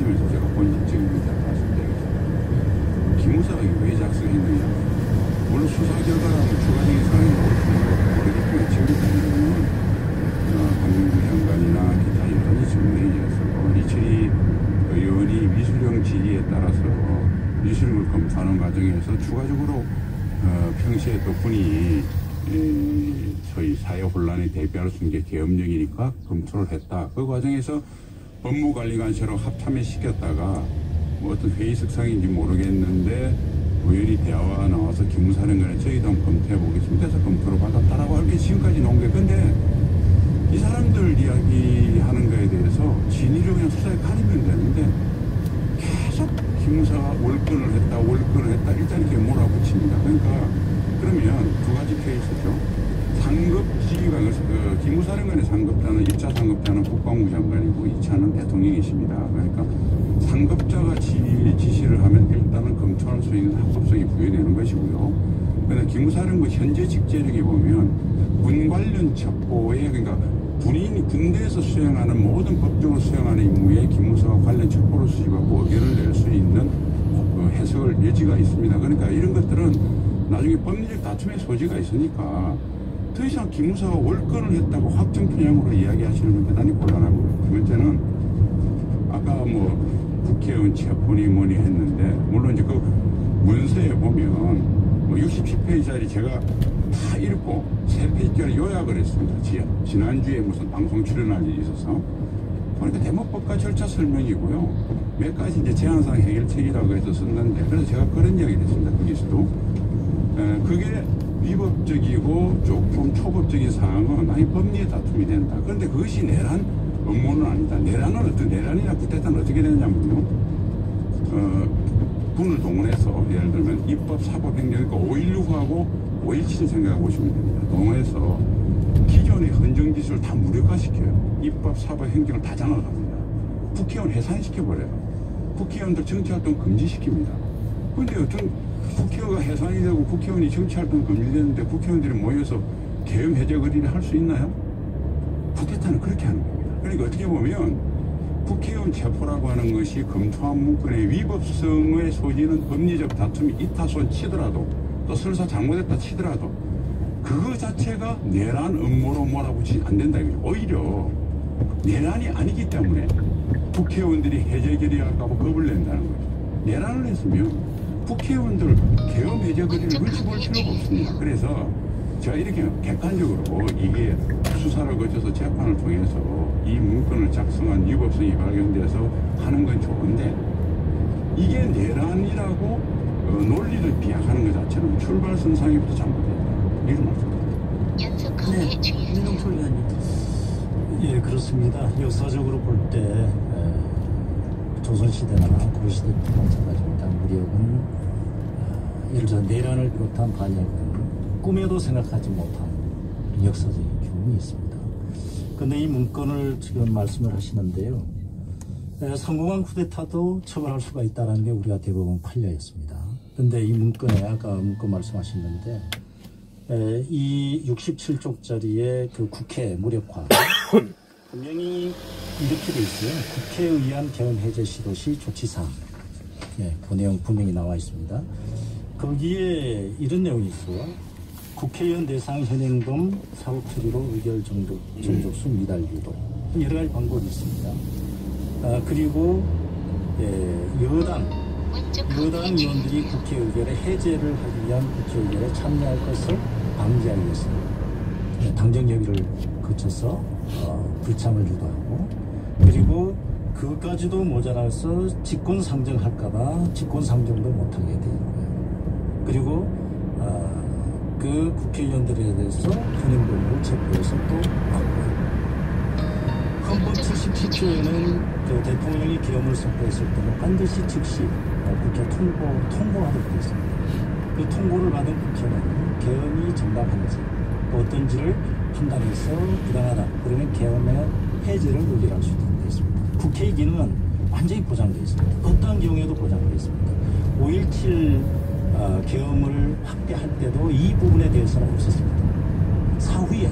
포함해서 제가 본질적인 문제를 말씀드리겠습니다. 기무사가 왜 작성했느냐? 물론 수사 결과라면 추가적인 사항이 나올 수 있고 지금까지는 강민구 장관이나 기타 인원이 증명이 되었고 이철희 의원이 미수령 지휘에 따라서 미수령을 검토하는 과정에서 추가적으로 평시에 또 군이 소위 사회 혼란에 대비할 수 있는 게 계엄령이니까 검토를 했다. 그 과정에서 법무관리관실로 합참에 시켰다가 뭐 어떤 회의 석상인지 모르겠는데 우연히 대화가 나와서 기무사령관에 저희도 한번 검토해 보겠습니다 해서 검토를 받았다라고 할 게 지금까지 나온 게. 근데 이 사람들 이야기하는 거에 대해서 진위를 그냥 수사에 가리면 되는데 계속 기무사가 월권을 했다 일단 이렇게 몰아붙입니다. 그러니까 그러면 두 가지 케이스죠. 상급 지휘가 기무사령관의 상급자는 1차 상급자는 국방부 장관이고 2차는 대통령이십니다. 그러니까 상급자가 지시를 하면 일단은 검토할 수 있는 합법성이 부여되는 것이고요. 그런데 기무사령관 현재 직제력에 보면 군 관련 첩보에 그러니까 군인이 군대에서 수행하는 모든 법적으로 수행하는 임무에 기무사와 관련 첩보를 수집하고 의견을 낼 수 있는 해석을 여지가 있습니다. 그러니까 이런 것들은 나중에 법리적 다툼의 소지가 있으니까 더 이상 기무사가 월권을 했다고 확정 편향으로 이야기하시는 건 대단히 곤란하고요. 두 번째는 아까 뭐 국회의원 체포니 뭐니 했는데 물론 이제 그 문서에 보면 뭐 67페이지짜리 제가 다 읽고 3페이지짜리 요약을 했습니다. 지난주에 무슨 방송 출연할 일이 있어서 그러니까 대모법과 절차 설명이고요. 몇 가지 이제 제한상 해결책이라고 해서 썼는데 그래서 제가 그런 이야기를 했습니다. 거기서도 그게 위법적이고 조금 초법적인 사항은 아니 법리의 다툼이 된다. 그런데 그것이 내란 업무는 아니다. 내란이나 쿠데타는 어떻게 되느냐면요. 군을 동원해서 예를 들면 입법, 사법, 행정, 그러니까 5.16하고 5.17 생각해 보시면 됩니다. 동원해서 기존의 헌정지수를 다 무력화시켜요. 입법, 사법, 행정을 다 장악합니다. 국회의원 해산시켜버려요. 국회의원들 정치활동 금지시킵니다. 그런데 어떤 국회의원가 해산이 되고 국회의원이 정치활동 금지되는데 국회의원들이 모여서 계엄 해제 거리를 할 수 있나요? 쿠데타는 그렇게 하는 겁니다. 그러니까 어떻게 보면 국회의원 체포라고 하는 것이 검토한 문건의 위법성의 소지는 법리적 다툼이 있다손 치더라도 또 설사 잘못했다 치더라도 그거 자체가 내란 음모로 몰아붙이지 안 된다 이거죠. 오히려 내란이 아니기 때문에 국회의원들이 해제 결의할까봐 겁을 낸다는 거죠. 내란을 했으면 국회의원들 계엄 해제 거리를 눈치 볼 필요가 없습니다. 그래서 제가 이렇게 객관적으로 이게 수사를 거쳐서 재판을 통해서 이 문건을 작성한 위법성이 발견돼서 하는 건 좋은데 이게 내란이라고 논리를 비약하는 것 자체는 출발선상에부터 잘못됐다. 이런 말씀입니다. 네, 민동철 의원님. 예, 그렇습니다. 역사적으로 볼 때 조선시대나 고려시대도 마찬가지입니다. 무력은 예를 들어 내란을 비롯한 반역은 꿈에도 생각하지 못한 역사적인 경험이 있습니다. 그런데 이 문건을 지금 말씀을 하시는데요. 성공한 쿠데타도 처벌할 수가 있다는 게 우리가 대법원 판례였습니다. 그런데 이 문건에 아까 문건 말씀하셨는데 이 67쪽짜리의 그 국회 무력화 분명히 이렇게 돼 있어요. 국회에 의한 계엄 해제 시도 시 조치사항. 예, 그 내용 분명히 나와 있습니다. 거기에 이런 내용이 있어요. 국회의원 대상 현행범 사후 처리로 의결 정족수 미달 유도. 여러 가지 방법이 있습니다. 그리고 여당 의원들이 국회 의결에 해제를 하기 위한 국회 의결에 참여할 것을 방지하기 위해서 당정 협의를 거쳐서 불참을 유도하고 그리고 그까지도 모자라서 직권 상정할까봐 직권 상정도 못하게 되는 거예요. 그리고 그 국회의원들에 대해서 현행범으로 체포해서 또 막고요. 헌법 77조에는 그 대통령이 계엄을 선포했을 때는 반드시 즉시 국회 통보하도록 되어 있습니다. 그 통보를 받은 국회는 계엄이 정당한지 또 어떤지를 판단해서 부당하다. 그러면 계엄의 해제를 의결할 수 있도록 되어 있습니다. 국회의 기능은 완전히 보장되어 있습니다. 어떠한 경우에도 보장되어 있습니다. 5.17 계엄을 확대할 때도 이 부분에 대해서는 없었습니다. 사후에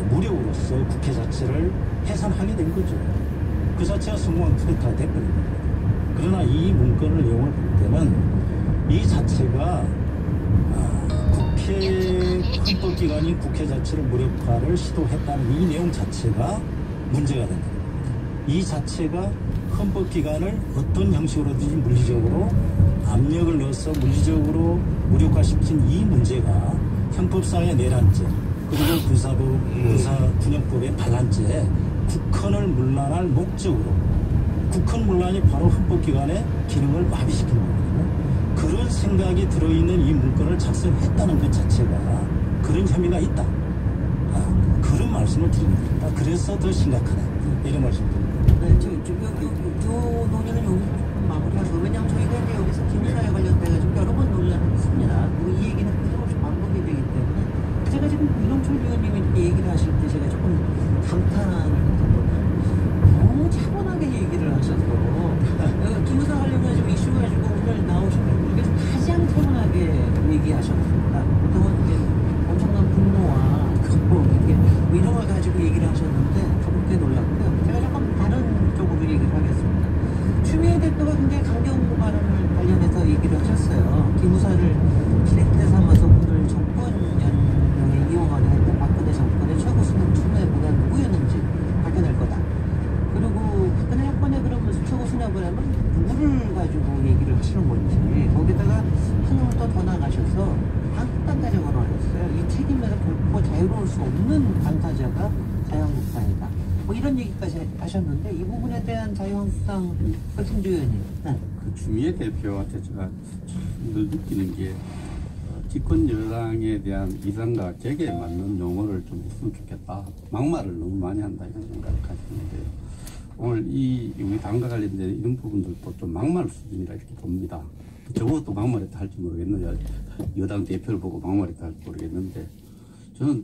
무력으로서 국회 자체를 해산하게 된 거죠. 그 자체가 성공한 쿠데타가 돼버린 겁니다. 그러나 이 문건을 내용을 볼 때는 이 자체가 국회 헌법기관인 국회 자체를 무력화를 시도했다는 이 내용 자체가 문제가 된다. 이 자체가 헌법기관을 어떤 형식으로든지 물리적으로 압력을 넣어서 물리적으로 무력화시킨 이 문제가 형법상의 내란죄 그리고 군사군역법의 반란죄 국헌을 문란할 목적으로 국헌 문란이 바로 헌법기관의 기능을 마비시키는 거거든요. 그런 생각이 들어있는 이 문건을 작성했다는 것 자체가 그런 혐의가 있다. 그런 말씀을 드립니다. 그래서 더 심각하다. 이런 말씀 드립니다. 네, 저 논의는 여기서 조금 마무리하고, 왜냐하면 저희가 이제 여기서 기무사에 관련돼가지고 여러 번 논의를 했습니다. 그리고 이 얘기는 끊임없이 반복이 되기 때문에 제가 지금 이동철 의원님이 이렇게 얘기를 하실 때 제가 조금 감탄을 했거든요. 너무 차분하게 얘기를 하셔서 기무사 관련해가지고 이슈 가지고 오늘 나오신 분들 중에서 가장 차분하게 얘기하셨습니다. 보통은 이제 엄청난 분노와 이렇게 이런 걸 가지고 얘기를 하셨는데 가볍게 놀랐고요. 제가 조금 다른 쪽으로 얘기를 하겠습니다. 추미애 대표가 굉장히 강경 발언을 관련해서 얘기를 하셨어요. 기무사를 기획대 삼아서 오늘 정권 연명에 이용하려 했던 박근혜 정권의 최고 수능 추미애보다 누구였는지 밝혀낼 거다. 그리고 박근혜 정권에 그러면서 최고 수뇌부를 하면 누구를 가지고 얘기를 하시는 건지, 거기다가 한을 더 나가셔서 한국당까지 걸어냈어요. 이 책임에서 결코 자유로울 수 없는 당사자가 자유한국당이다. 뭐 이런 얘기까지 하셨는데, 이 부분에 대한 자유한국당 김주 의원님. 그 추미애 대표한테 제가 늘 느끼는 게 집권 여당에 대한 이상과 객에 맞는 용어를 좀 했으면 좋겠다. 막말을 너무 많이 한다 이런 생각을 가지는데, 오늘 우리 당과 관련된 이런 부분들도 좀 막말 수준이라 이렇게 봅니다. 적어도 막말했다 할지 모르겠는데, 여당 대표를 보고 막말했다 할지 모르겠는데, 저는